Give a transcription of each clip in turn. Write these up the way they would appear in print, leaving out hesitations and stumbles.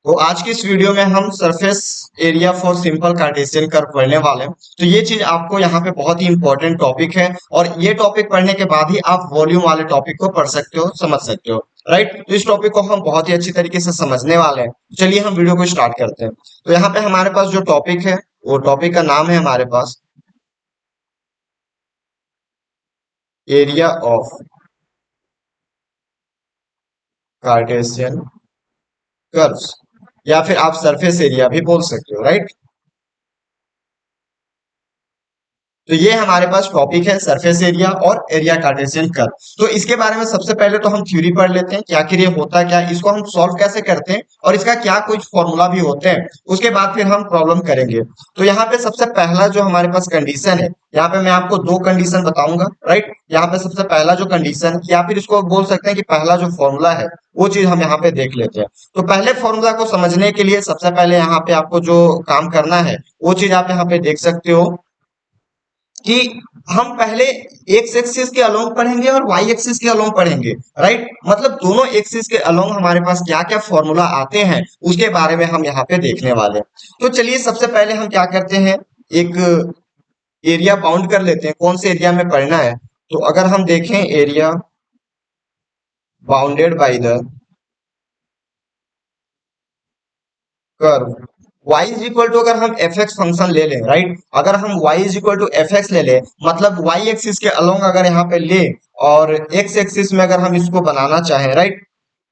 तो आज की इस वीडियो में हम surface area for simple Cartesian curve पढ़ने वाले हैं। तो ये चीज आपको यहाँ पे बहुत ही इंपॉर्टेंट टॉपिक है और ये टॉपिक पढ़ने के बाद ही आप वॉल्यूम वाले टॉपिक को पढ़ सकते हो, समझ सकते हो। राइट, तो इस टॉपिक को हम बहुत ही अच्छी तरीके से समझने वाले हैं। चलिए हम वीडियो को स्टार्ट करते हैं। तो यहाँ पे हमारे पास जो टॉपिक है वो टॉपिक का नाम है हमारे पास एरिया ऑफ कार्टेशियन कर्व्स, या फिर आप सरफेस एरिया भी बोल सकते हो। राइट, तो ये हमारे पास टॉपिक है सरफेस एरिया और एरिया कार्टेशियन कर्व। तो इसके बारे में सबसे पहले तो हम थ्योरी पढ़ लेते हैं कि आखिर ये होता क्या है, इसको हम सॉल्व कैसे करते हैं और इसका क्या कुछ फॉर्मूला भी होते हैं। उसके बाद फिर हम प्रॉब्लम करेंगे। तो यहाँ पे सबसे पहला जो हमारे पास कंडीशन है, यहाँ पे मैं आपको दो कंडीशन बताऊंगा। राइट, यहाँ पे सबसे पहला जो कंडीशन या फिर इसको बोल सकते हैं कि पहला जो फॉर्मूला है वो चीज हम यहाँ पे देख लेते हैं। तो पहले फॉर्मूला को समझने के लिए सबसे पहले यहाँ पे आपको जो काम करना है वो चीज आप यहाँ पे देख सकते हो कि हम पहले एक्स एक्सिस के अलोंग पढ़ेंगे और वाई एक्सिस के अलोंग पढ़ेंगे। राइट, मतलब दोनों एक्सिस के अलोंग हमारे पास क्या क्या फॉर्मूला आते हैं उसके बारे में हम यहाँ पे देखने वाले हैं। तो चलिए सबसे पहले हम क्या करते हैं, एक एरिया बाउंड कर लेते हैं, कौन से एरिया में पढ़ना है। तो अगर हम देखें area bounded by the curve y is equal to, अगर हम एफ एक्स फंक्शन ले लें। राइट, अगर हम y is equal to F X ले लें, मतलब y एक्सिस के अलोंग अगर यहाँ पे ले और x एक्सिस में अगर हम इसको बनाना चाहें। Right,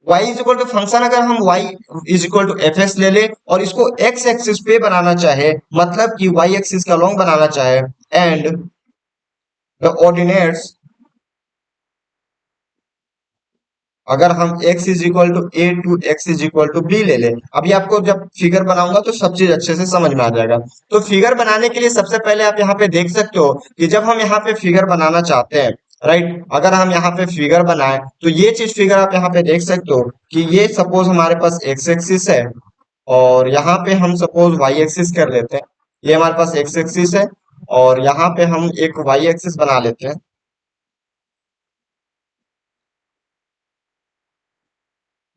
y is equal to function अगर हम y is equal to F X ले ले और इसको x एक्सिस पे बनाना चाहे, मतलब कि y एक्सिस के अलोंग बनाना चाहे, एंड द ऑर्डिनेट्स, अगर हम x is equal to A to X is equal to B ले लें। अभी आपको जब फिगर बनाऊंगा तो सब चीज अच्छे से समझ में आ जाएगा। तो फिगर बनाने के लिए सबसे पहले आप यहाँ पे देख सकते हो कि जब हम यहाँ पे फिगर बनाना चाहते हैं, राइट, अगर हम यहाँ पे फिगर बनाए तो ये चीज फिगर आप यहाँ पे देख सकते हो कि ये सपोज हमारे पास एक्स एक्सिस है और यहाँ पे हम सपोज वाई एक्सिस कर लेते हैं। ये हमारे पास एक्स एक्सिस है और यहाँ पे हम एक वाई एक्सिस बना लेते हैं।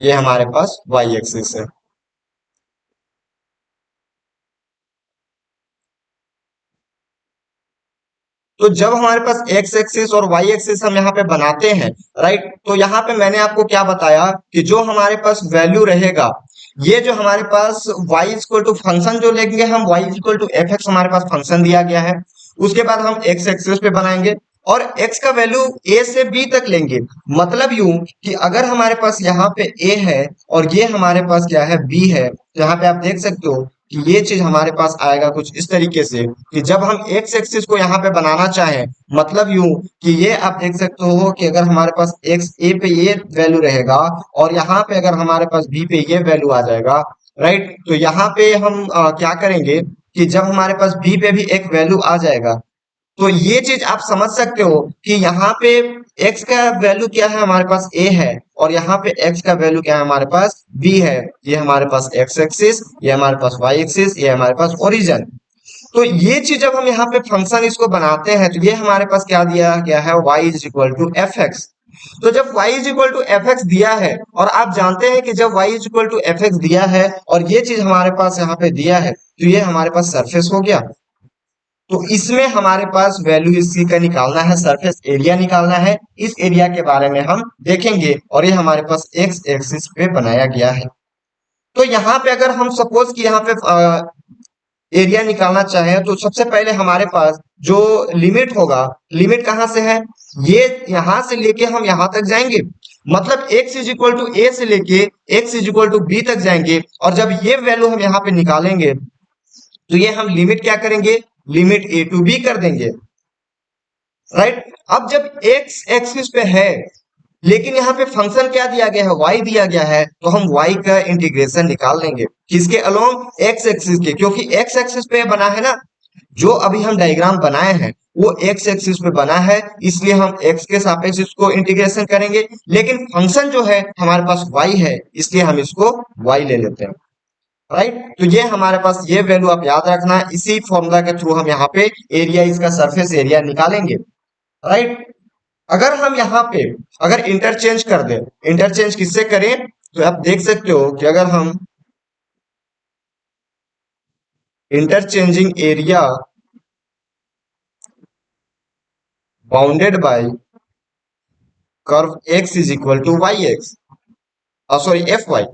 ये हमारे पास वाई एक्सिस है। तो जब हमारे पास एक्स एक्सिस और वाई एक्सिस हम यहाँ पे बनाते हैं, राइट, तो यहाँ पे मैंने आपको क्या बताया कि जो हमारे पास वैल्यू रहेगा, ये जो हमारे पास y इक्वल टू फंक्शन जो लेंगे हम, y equal to F X हमारे पास फंक्शन दिया गया है। उसके बाद हम एक्स एक्सिस पे बनाएंगे और x का वैल्यू a से b तक लेंगे। मतलब यूं कि अगर हमारे पास यहाँ पे a है और ये हमारे पास क्या है, b है, तो यहाँ पे आप देख सकते हो कि ये चीज हमारे पास आएगा कुछ इस तरीके से कि जब हम एक्स एक्सिस को यहाँ पे बनाना चाहें, मतलब यूं कि ये आप देख सकते हो कि अगर हमारे पास एक्स ए पे ये वैल्यू रहेगा और यहाँ पे अगर हमारे पास बी पे ये वैल्यू आ जाएगा। राइट, तो यहाँ पे हम क्या करेंगे कि जब हमारे पास बी पे भी एक वैल्यू आ जाएगा तो ये चीज आप समझ सकते हो कि यहाँ पे x का वैल्यू क्या है, हमारे पास a है और यहाँ पे x का वैल्यू क्या है, हमारे पास b है। ये हमारे पास x एक्सिस, ये हमारे पास y एक्सिस, ये हमारे पास ओरिजिन। तो ये चीज जब हम यहाँ पे फंक्शन इसको बनाते हैं तो ये हमारे पास क्या दिया गया है, y is equal to F X. तो जब y is equal to F X दिया है और आप जानते हैं कि जब y is equal to F X दिया है और ये चीज हमारे पास यहाँ पे दिया है तो ये हमारे पास सरफेस हो गया। तो इसमें हमारे पास वैल्यू इसी का निकालना है, सरफेस एरिया निकालना है। इस एरिया के बारे में हम देखेंगे और ये हमारे पास एक्स एक्सिस पे बनाया गया है। तो यहाँ पे अगर हम सपोज कि यहाँ पे एरिया निकालना चाहें तो सबसे पहले हमारे पास जो लिमिट होगा, लिमिट कहाँ से है, ये यहाँ से लेके हम यहाँ तक जाएंगे। मतलब x is equal to A से लेके x is equal to B तक जाएंगे और जब ये वैल्यू हम यहाँ पे निकालेंगे तो ये हम लिमिट क्या करेंगे, लिमिट ए टू बी कर देंगे। राइट, अब जब एक्स एक्सिस पे है लेकिन यहाँ पे फंक्शन क्या दिया गया है, y दिया गया है, तो हम y का इंटीग्रेशन निकाल लेंगे किसके अलोंग, एक्स एक्सिस के, क्योंकि एक्स एक्सिस पे बना है ना। जो अभी हम डायग्राम बनाए हैं वो एक्स एक्सिस पे बना है, इसलिए हम x के सापेक्ष इसको इंटीग्रेशन करेंगे। लेकिन फंक्शन जो है हमारे पास y है, इसलिए हम इसको y ले लेते हैं। राइट, तो ये हमारे पास ये वैल्यू आप याद रखना, इसी फॉर्मूला के थ्रू हम यहाँ पे एरिया, इसका सरफेस एरिया निकालेंगे। राइट, अगर हम यहाँ पे अगर इंटरचेंज कर दें, इंटरचेंज किससे करें, तो आप देख सकते हो कि अगर हम interchanging area bounded by curve X is equal to Y X, sorry F Y.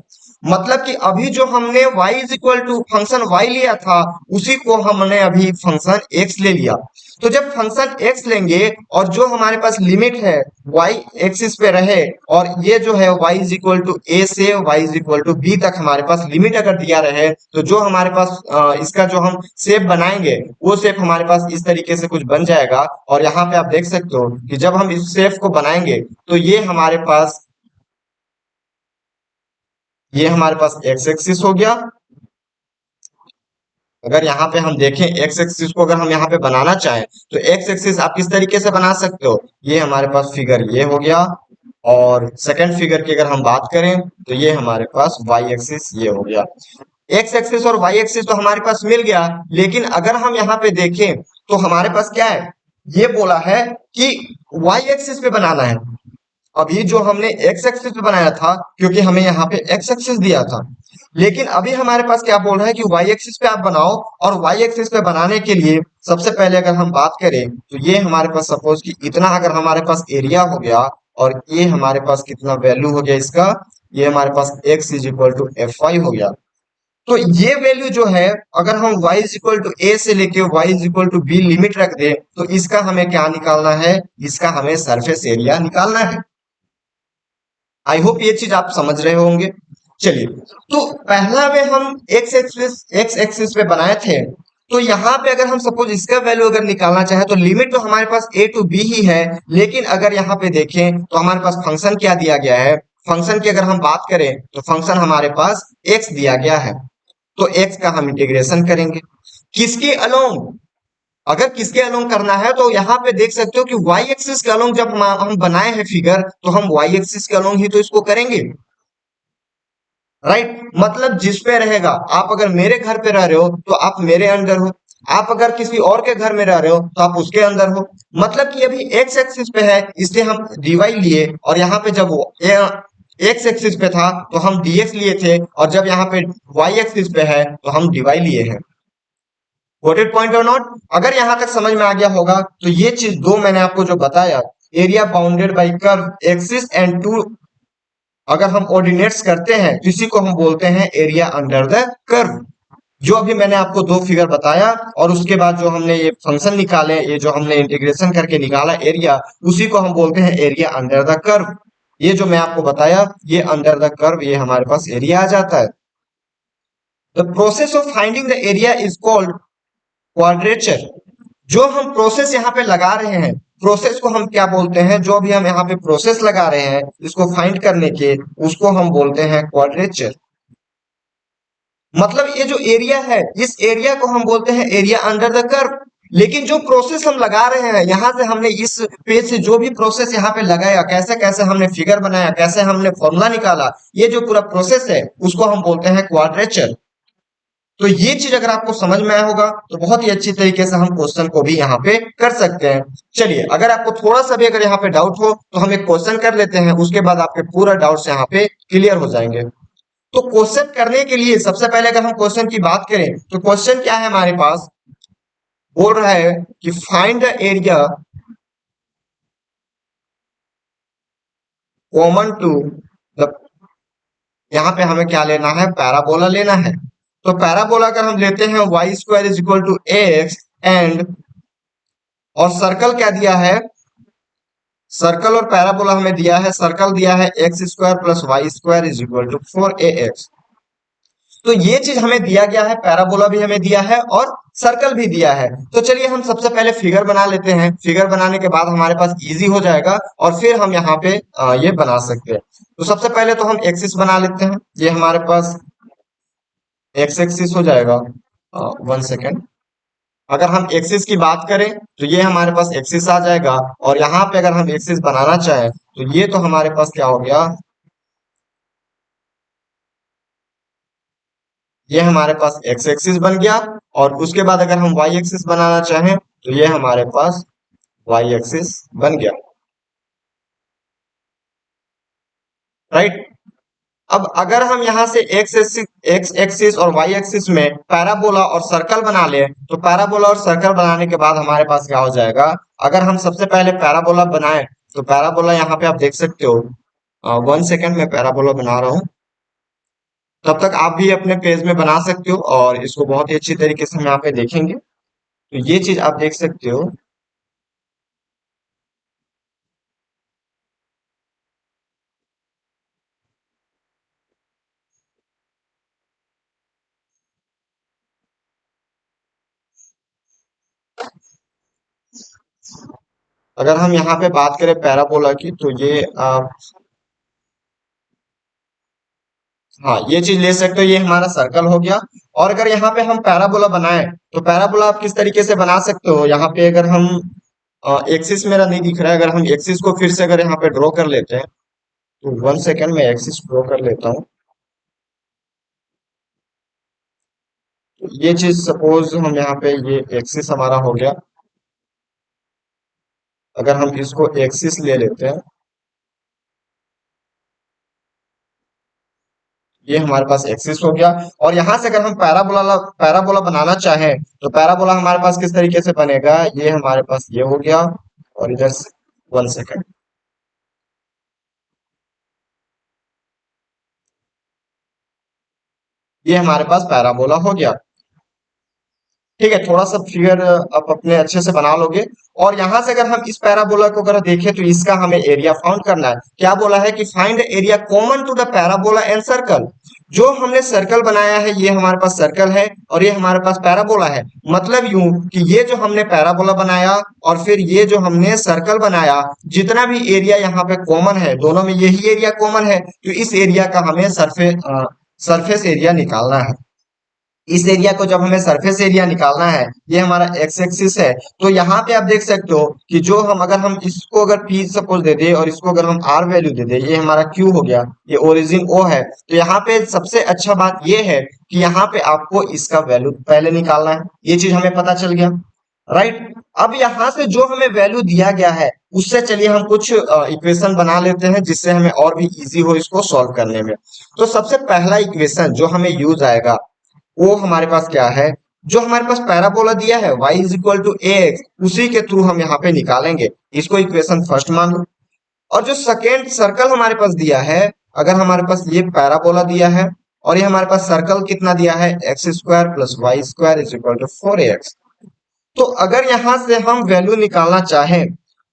मतलब कि अभी जो हमने y is equal to function y लिया था, उसी को हमने अभी फंक्शन x ले लिया। तो जब फंक्शन x लेंगे और जो हमारे पास लिमिट है y एक्सिस पे रहे, और ये जो है y is equal to a से y is equal to b तक हमारे पास लिमिट अगर दिया रहे, तो जो हमारे पास इसका जो हम शेप बनाएंगे, वो शेप हमारे पास इस तरीके से कुछ बन जाएगा। और यहाँ पे आप देख सकते हो कि जब हम इस शेप को बनाएंगे, तो ये हमारे पास एक्स एक्सिस हो गया। अगर यहाँ पे हम देखें एक्स एक्सिस को, अगर हम यहाँ पे बनाना चाहें, तो एक्स एक्सिस आप किस तरीके से बना सकते हो, ये हमारे पास फिगर ये हो गया। और सेकंड फिगर की अगर हम बात करें, तो ये हमारे पास वाई एक्सिस ये हो गया। एक्स एक्सिस और वाई एक्सिस तो हमारे पास मिल गया, लेकिन अगर हम यहाँ पे देखें, तो हमारे पास क्या है, ये बोला है कि वाई एक्सिस पे बनाना है। अभी जो हमने एक्स एक्सिस पे बनाया था, क्योंकि हमें यहाँ पे एक्स एक्सिस दिया था, लेकिन अभी हमारे पास क्या बोल रहा है कि वाई एक्सिस पे आप बनाओ। और वाई एक्सिस पे बनाने के लिए सबसे पहले अगर हम बात करें, तो ये हमारे पास सपोज कि इतना अगर हमारे पास एरिया हो गया, और ये हमारे पास कितना वैल्यू हो गया इसका, ये हमारे पास X is equal to F Y हो गया। तो ये वैल्यू जो है, अगर हम y is equal to A से लेके y is equal to B limit रख दे, तो इसका हमें क्या निकालना है, इसका हमें सरफेस एरिया निकालना है। आई होप ये चीज आप समझ रहे होंगे। चलिए, तो पहला में हम एक्स एक्सिस पे बनाए थे, तो यहाँ पे अगर हम सपोज इसका वैल्यू अगर निकालना चाहे, तो लिमिट तो हमारे पास ए टू बी ही है। लेकिन अगर यहाँ पे देखें, तो हमारे पास फंक्शन क्या दिया गया है, फंक्शन की अगर हम बात करें, तो फंक्शन हमारे पास एक्स दिया गया है। तो एक्स का हम इंटीग्रेशन करेंगे किसके अलोंग, अगर किसके अलोंग करना है, तो यहाँ पे देख सकते हो कि वाई एक्सिस के अलोंग जब हम बनाए हैं फिगर, तो हम वाई एक्सिस के अलोंग ही तो इसको करेंगे, राइट। मतलब जिस पे रहेगा, आप अगर मेरे घर पे रह रहे हो, तो आप मेरे अंडर हो। आप अगर किसी और के घर में रह रहे हो, तो आप उसके अंदर हो। मतलब कि अभी एक्स एक्सिस पे है, इसलिए हम डीवाई लिए, और यहाँ पे जब वो एक्स एक्सिस पे था, तो हम डीएक्स लिए थे, और जब यहाँ पे वाई एक्सिस पे है, तो हम डीवाई लिए हैं। गॉट इट पॉइंट और नॉट। अगर यहां तक समझ में आ गया होगा, तो ये चीज दो मैंने आपको जो बताया, area bounded by curve axis and to, अगर हम ऑर्डिनेट्स करते हैं, तो इसी को हम बोलते हैं एरिया अंडर द कर्व। जो अभी मैंने आपको दो फिगर बताया, और उसके बाद जो हमने ये फंक्शन निकाले, ये जो हमने इंटीग्रेशन करके निकाला एरिया, उसी को हम बोलते हैं एरिया अंडर द कर्व। ये जो मैं आपको बताया, ये अंडर द कर्व, ये हमारे पास एरिया आ जाता है। The process of finding the area is called quadrature. जो हम प्रोसेस यहाँ पे लगा रहे हैं, प्रोसेस को हम क्या बोलते हैं, जो भी हम यहाँ पे प्रोसेस लगा रहे हैं इसको फाइंड करने के, उसको हम बोलते हैं क्वाड्रेचर। मतलब ये जो एरिया है, इस एरिया को हम बोलते हैं एरिया अंडर द कर्व। लेकिन जो प्रोसेस हम लगा रहे हैं, यहां से हमने इस पेज से जो भी प्रोसेस यहाँ पे लगाया, कैसे कैसे हमने फिगर बनाया, कैसे हमने फॉर्मूला निकाला, ये जो पूरा प्रोसेस है, उसको हम बोलते हैं क्वाड्रेचर। तो ये चीज अगर आपको समझ में आया होगा, तो बहुत ही अच्छी तरीके से हम क्वेश्चन को भी यहाँ पे कर सकते हैं। चलिए, अगर आपको थोड़ा सा भी अगर यहाँ पे डाउट हो, तो हम एक क्वेश्चन कर लेते हैं, उसके बाद आपके पूरा डाउट्स यहाँ पे क्लियर हो जाएंगे। तो क्वेश्चन करने के लिए सबसे पहले अगर हम क्वेश्चन की बात करें, तो क्वेश्चन क्या है हमारे पास, बोल रहा है कि find the area common to the, यहाँ पे हमें क्या लेना है, पैराबोला लेना है। तो पैराबोला अगर हम लेते हैं, Y square is equal to X, and और सर्कल क्या दिया है, सर्कल और पैराबोला हमें दिया है, सर्कल दिया है X square plus Y square is equal to 4ax। तो ये चीज हमें दिया गया है, पैराबोला भी हमें दिया है और सर्कल भी दिया है। तो चलिए हम सबसे पहले फिगर बना लेते हैं, फिगर बनाने के बाद हमारे पास इजी हो जाएगा, और फिर हम यहाँ पे ये बना सकते हैं। तो सबसे पहले तो हम एक्सिस बना लेते हैं, ये हमारे पास एक्स एक्सिस हो जाएगा। 1 सेकेंड। अगर हम एक्सिस की बात करें, तो ये हमारे पास एक्सिस आ जाएगा, और यहाँ पे अगर हम एक्सिस बनाना चाहें, तो ये तो हमारे पास क्या हो गया, ये हमारे पास एक्स एक्सिस बन गया। और उसके बाद अगर हम वाई एक्सिस बनाना चाहें, तो ये हमारे पास वाई एक्सिस बन गया, राइट। अब अगर हम यहाँ से एक्स एक्सिस और वाई एक्सिस में पैराबोला और सर्कल बना ले, तो पैराबोला और सर्कल बनाने के बाद हमारे पास क्या हो जाएगा। अगर हम सबसे पहले पैराबोला बनाए, तो पैराबोला यहाँ पे आप देख सकते हो। 1 सेकेंड में पैराबोला बना रहा हूँ, तब तक आप भी अपने पेज में बना सकते हो और इसको बहुत ही अच्छी तरीके से हम यहाँ पे देखेंगे। तो ये चीज आप देख सकते हो। अगर हम यहाँ पे बात करें पैराबोला की, तो ये हाँ, ये चीज ले सकते हो, ये हमारा सर्कल हो गया। और अगर यहाँ पे हम पैराबोला बनाए, तो पैराबोला आप किस तरीके से बना सकते हो। यहाँ पे अगर हम एक्सिस मेरा नहीं दिख रहा है, अगर हम एक्सिस को फिर से अगर यहाँ पे ड्रॉ कर लेते हैं, तो 1 सेकेंड में एक्सिस ड्रॉ कर लेता हूँ। तो ये चीज सपोज हम यहाँ पे ये एक्सिस हमारा हो गया। अगर हम इसको एक्सिस ले लेते हैं, ये हमारे पास एक्सिस हो गया। और यहाँ से अगर हम पैराबोला पैराबोला बनाना चाहें, तो पैराबोला हमारे पास किस तरीके से बनेगा, ये हमारे पास ये हो गया। और इधर 1 सेकेंड, ये हमारे पास पैराबोला हो गया। ठीक है, थोड़ा सा फिगर आप अपने अच्छे से बना लोगे। और यहां से अगर हम इस पैराबोला को अगर देखें, तो इसका हमें एरिया फाउंड करना है। क्या बोला है कि find area common to the parabola and circle. जो हमने सर्कल बनाया है, ये हमारे पास सर्कल है और ये हमारे पास पैराबोला है। मतलब यूं कि ये जो हमने पैराबोला बनाया और फिर ये जो हमने सर्कल बनाया, जितना भी एरिया यहाँ पे कॉमन है, दोनों में यही एरिया कॉमन है, तो इस एरिया का हमें सरफेस एरिया निकालना है। इस एरिया को जब हमें सरफेस एरिया निकालना है, ये हमारा एक्स एक्सिस है। तो यहाँ पे आप देख सकते हो कि जो हम अगर हम इसको अगर पी सपोज दे दे और इसको अगर हम आर वैल्यू दे दे, ये हमारा क्यू हो गया, ये ओरिजिन ओ है। तो यहाँ पे सबसे अच्छा बात ये है कि यहाँ पे आपको इसका वैल्यू पहले निकालना है। ये चीज हमें पता चल गया, राइट। अब यहाँ से जो हमें वैल्यू दिया गया है, उससे चलिए हम कुछ इक्वेशन बना लेते हैं, जिससे हमें और भी इजी हो इसको सॉल्व करने में। तो सबसे पहला इक्वेशन जो हमें यूज आएगा, वो हमारे पास क्या है, जो हमारे पास पैराबोला दिया है y is equal to A X, उसी के थ्रू हम यहाँ पे निकालेंगे। इसको इक्वेशन फर्स्ट मान लो। और जो सेकेंड सर्कल हमारे पास दिया है, अगर हमारे पास ये पैराबोला दिया है और ये हमारे पास सर्कल कितना दिया है, X square plus Y square is equal to 4ax। तो अगर यहाँ से हम वैल्यू निकालना चाहें,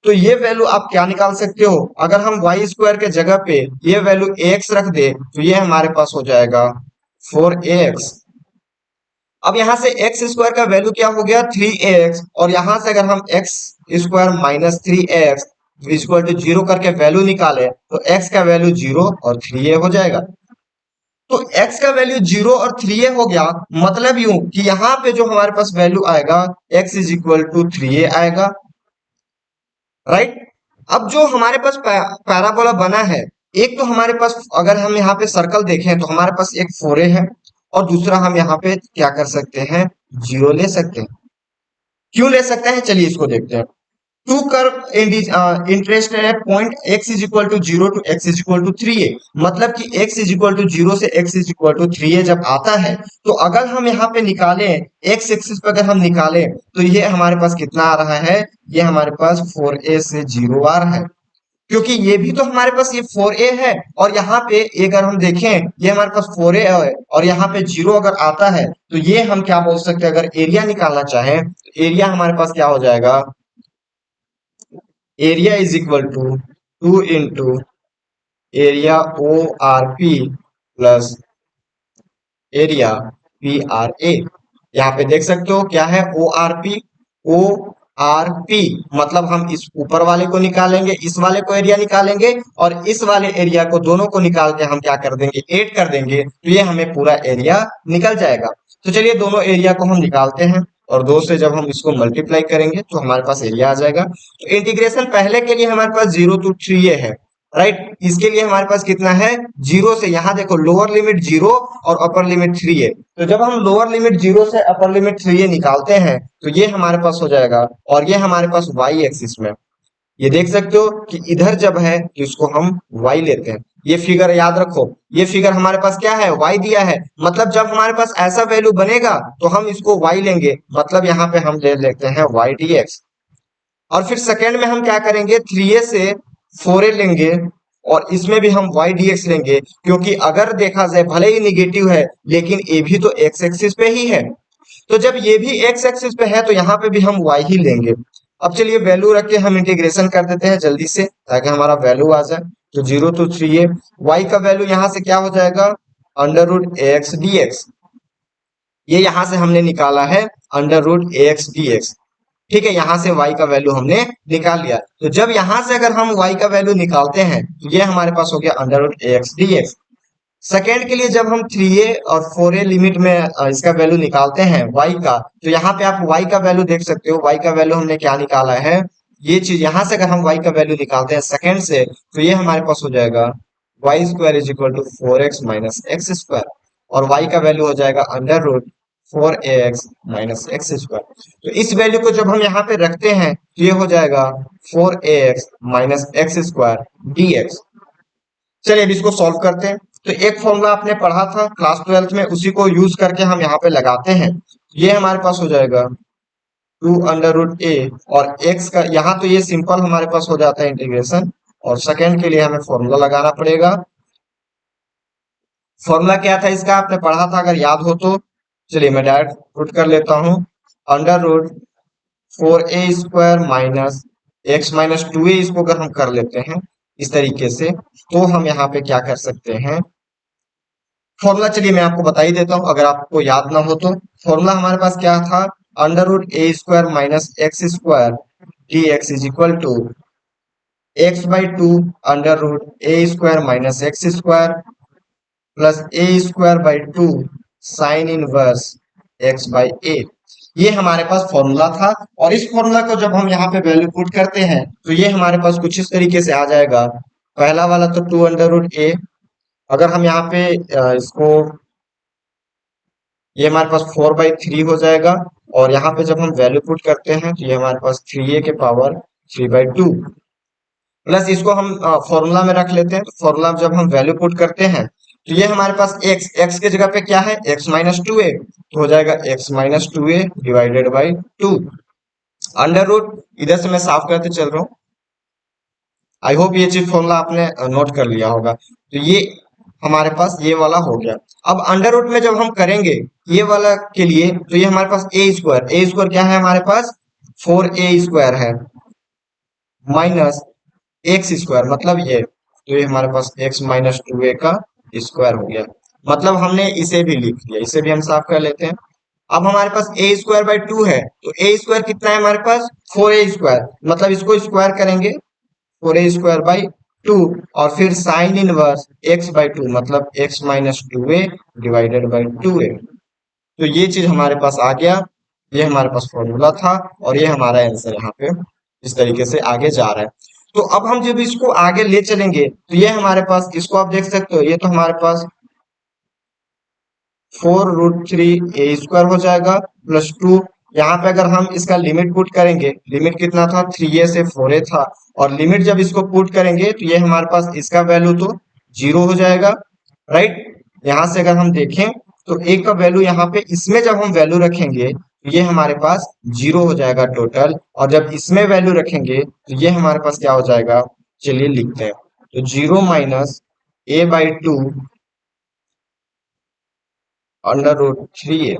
तो ये वैल्यू आप क्या निकाल सकते हो। अगर हम वाई स्क्वायर के जगह पे ये वैल्यू एक्स रख दे, तो ये हमारे पास हो जाएगा 4ax। अब यहाँ से एक्स स्क्वायर का वैल्यू क्या हो गया, 3ax। और यहाँ से अगर हम X square minus 3ax equal to 0 करके वैल्यू निकाले, तो x का वैल्यू 0 और 3a हो जाएगा। तो x का वैल्यू 0 और 3a हो गया। मतलब यूं कि यहाँ पे जो हमारे पास वैल्यू आएगा, x is equal to 3a आएगा, राइट। अब जो हमारे पास पैराबोला बना है, एक तो हमारे पास अगर हम यहाँ पे सर्कल देखें, तो हमारे पास एक 4a है और दूसरा हम यहाँ पे क्या कर सकते हैं, 0 ले सकते हैं। क्यों ले सकते हैं, चलिए इसको देखते हैं। Two curve intersect at point x is equal to 0 to x is equal to 3a। मतलब कि x इज इक्वल टू 0 से x is equal to 3a जब आता है, तो अगर हम यहाँ पे निकालें, x एक्सिस पे अगर हम निकालें, तो ये हमारे पास कितना आ रहा है, ये हमारे पास 4a से 0 आ रहा है। क्योंकि ये भी तो हमारे पास ये 4a है और यहाँ पे अगर हम देखें, ये हमारे पास 4a है और यहाँ पे 0 अगर आता है, तो ये हम क्या बोल सकते हैं, अगर एरिया निकालना चाहें, तो एरिया हमारे पास क्या हो जाएगा, area is equal to 2 into area O R P plus area P R A. यहाँ पे देख सकते हो क्या है, O R P. O R P मतलब हम इस ऊपर वाले को निकालेंगे, इस वाले को एरिया निकालेंगे और इस वाले एरिया को दोनों को निकाल के हम क्या कर देंगे, ऐड कर देंगे, तो ये हमें पूरा एरिया निकल जाएगा। तो चलिए दोनों एरिया को हम निकालते हैं और दो से जब हम इसको मल्टीप्लाई करेंगे, तो हमारे पास एरिया आ जाएगा। तो इंटीग्रेशन पहले के लिए हमारे पास 0 टू 3a है, राइट। इसके लिए हमारे पास कितना है, 0 से, यहाँ देखो लोअर लिमिट 0 और अपर लिमिट 3a। तो जब हम लोअर लिमिट 0 से अपर लिमिट 3a निकालते हैं, तो ये हमारे पास हो जाएगा। और ये हमारे पास y एक्सिस में, ये देख सकते हो कि इधर जब है तो इसको हम y लेते हैं, ये फिगर याद रखो, ये फिगर हमारे पास क्या है, y दिया है। मतलब जब हमारे पास ऐसा वैल्यू बनेगा तो हम इसको y लेंगे, मतलब यहाँ पे हम ले लेते हैं y dx। और फिर सेकेंड में हम क्या करेंगे, 3a से 4a लेंगे, और इसमें भी हम y dx लेंगे, क्योंकि अगर देखा जाए भले ही निगेटिव है लेकिन ये भी तो x एक्सिस पे ही है। तो जब ये भी x एक्सिस पे है तो यहाँ पे भी हम y ही लेंगे। अब चलिए वैल्यू रख के हम इंटीग्रेशन कर देते हैं जल्दी से, ताकि हमारा वैल्यू आ जाए। तो 0 to 3a, y का वैल्यू यहाँ से क्या हो जाएगा, √ax dx। ये यहाँ से हमने निकाला है √ax dx। ठीक है, यहाँ से y का वैल्यू हमने निकाल लिया। तो जब यहाँ से अगर हम y का वैल्यू निकालते हैं तो ये हमारे पास हो गया √ax dx। सेकेंड के लिए जब हम 3a और 4a लिमिट में इसका वैल्यू निकालते हैं y का, तो यहाँ पे आप y का वैल्यू देख सकते हो। y का वैल्यू हमने क्या निकाला है, ये चीज यहाँ से अगर हम y का वैल्यू निकालते हैं सेकेंड से, तो ये हमारे पास हो जाएगा y² = 4x - x², और y का वैल्यू हो जाएगा √4ax - x²। तो इस वैल्यू को जब हम यहाँ पे रखते हैं तो ये हो जाएगा 4ax - x² dx। चलिए अब इसको सॉल्व करते हैं। तो एक फॉर्मूला आपने पढ़ा था क्लास 12th में, उसी को यूज करके हम यहाँ पे लगाते हैं। ये हमारे पास हो जाएगा 2√a, और x का यहाँ तो ये सिंपल हमारे पास हो जाता है इंटीग्रेशन, और सेकेंड के लिए हमें फॉर्मूला लगाना पड़ेगा। फॉर्मूला क्या था इसका, आपने पढ़ा था अगर याद हो तो। चलिए मैं डायरेक्ट पुट कर लेता हूँ, √4a² माइनस x - 2a, इसको अगर हम कर लेते हैं इस तरीके से, तो हम यहाँ पे क्या कर सकते हैं, फॉर्मूला चलिए मैं आपको बता ही देता हूँ अगर आपको याद ना हो तो। फॉर्मूला हमारे पास क्या था, √a² minus x² dx = x/2 √a² minus x² plus a²/2 sine inverse x/a। ये हमारे पास फॉर्मूला था, और इस फॉर्मूला को जब हम यहाँ पे वैल्यू पुट करते हैं तो ये हमारे पास कुछ इस तरीके से आ जाएगा। पहला वाला तो 2√a, अगर हम यहाँ पे इसको, ये हमारे पास 4/3 हो जाएगा, और यहाँ पे जब हम वैल्यू पुट करते हैं तो ये हमारे पास 3a के पावर 3/2, प्लस इसको हम फॉर्मूला में रख लेते हैं। तो फॉर्मूला में जब हम वैल्यू पुट करते हैं तो ये हमारे पास x के जगह पे क्या है, x - 2a, तो हो जाएगा x - 2a / 2 अंडर रूट। इधर से मैं साफ करते चल रहा हूँ। आई होप ये चीज फॉर्मूला आपने नोट कर लिया होगा। तो ये हमारे पास ये वाला हो गया। अब अंडर रूट में जब हम करेंगे ये वाला के लिए, तो ये हमारे पास a² क्या है हमारे पास, 4a² है, माइनस x², मतलब ये, तो ये हमारे पास x - 2a का स्क्वायर हो गया। मतलब हमने इसे भी लिख लिया, इसे भी हम साफ कर लेते हैं। अब हमारे पास a²/2 है, तो a² कितना है हमारे पास, 4a², मतलब इसको स्क्वायर करेंगे 4a² / 2, और फिर साइन इनवर्स x/2, मतलब x - 2a / 2a। तो ये चीज हमारे पास आ गया, ये हमारे पास फॉर्मूला था, और ये हमारा आंसर यहाँ पे इस तरीके से आगे जा रहा है। तो अब हम जब इसको आगे ले चलेंगे तो ये हमारे पास, इसको आप देख सकते हो, ये तो हमारे पास 4√3a² हो जाएगा प्लस 2। यहाँ पे अगर हम इसका लिमिट पुट करेंगे, लिमिट कितना था, 3a से 4a था, और लिमिट जब इसको पुट करेंगे तो ये हमारे पास इसका वैल्यू तो 0 हो जाएगा, राइट। यहाँ से अगर हम देखें तो a का वैल्यू यहाँ पे, इसमें जब हम वैल्यू रखेंगे तो ये हमारे पास 0 हो जाएगा टोटल, और जब इसमें वैल्यू रखेंगे तो ये हमारे पास क्या हो जाएगा, चलिए लिखते हैं। तो 0 - a/2 √3a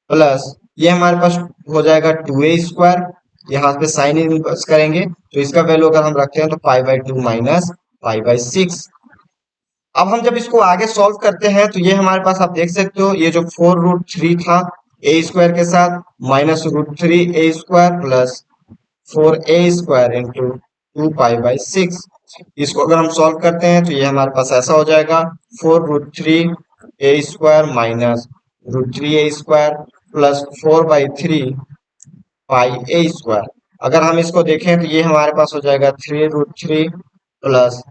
प्लस ये हमारे पास हो जाएगा 2a², यहाँ पे साइन इनवर्स करेंगे तो इसका वैल्यू अगर हम रखते हैं तो π/2 माइनस π/6। अब हम जब इसको आगे सॉल्व करते हैं तो ये हमारे पास आप देख सकते हो, ये जो 4√3 था a² के साथ, minus √3a² plus 4a² into 2π/6। इसको अगर हम सॉल्व करते हैं तो ये हमारे पास ऐसा हो जाएगा, 4√3a² minus √3a² plus 4/3 πa²। अगर हम इसको देखें तो ये हमारे पास हो जाएगा 3√3 प्लस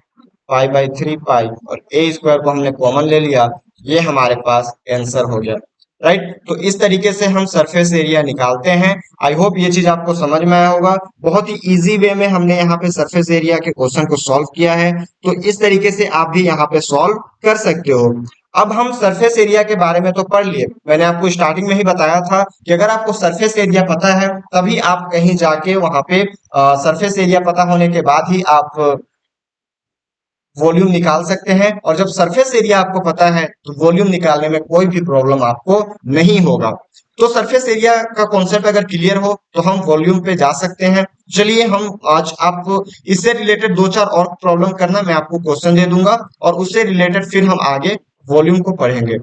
π/3 π, और a² को हमने कॉमन ले लिया, ये हमारे पास आंसर हो गया। राइट। तो इस तरीके से हम सरफेस एरिया निकालते हैं। आई होप ये चीज आपको समझ में आया होगा। बहुत ही इजी वे में हमने यहाँ पे सरफेस एरिया के क्वेश्चन को सॉल्व किया है, तो इस तरीके से आप भी यहाँ पे सॉल्व कर सकते हो। अब हम सरफेस एरिया के बारे में तो पढ़ लिए, मैंने आपको स्टार्टिंग में ही बताया था कि अगर आपको सरफेस एरिया पता है तभी आप कहीं जाके वहां पे सरफेस एरिया पता होने के बाद ही आप वॉल्यूम निकाल सकते हैं, और जब सरफेस एरिया आपको पता है तो वॉल्यूम निकालने में कोई भी प्रॉब्लम आपको नहीं होगा। तो सरफेस एरिया का कॉन्सेप्ट अगर क्लियर हो तो हम वॉल्यूम पे जा सकते हैं। चलिए हम आज आपको इससे रिलेटेड दो चार और प्रॉब्लम करना, मैं आपको क्वेश्चन दे दूंगा और उससे रिलेटेड फिर हम आगे वॉल्यूम को पढ़ेंगे।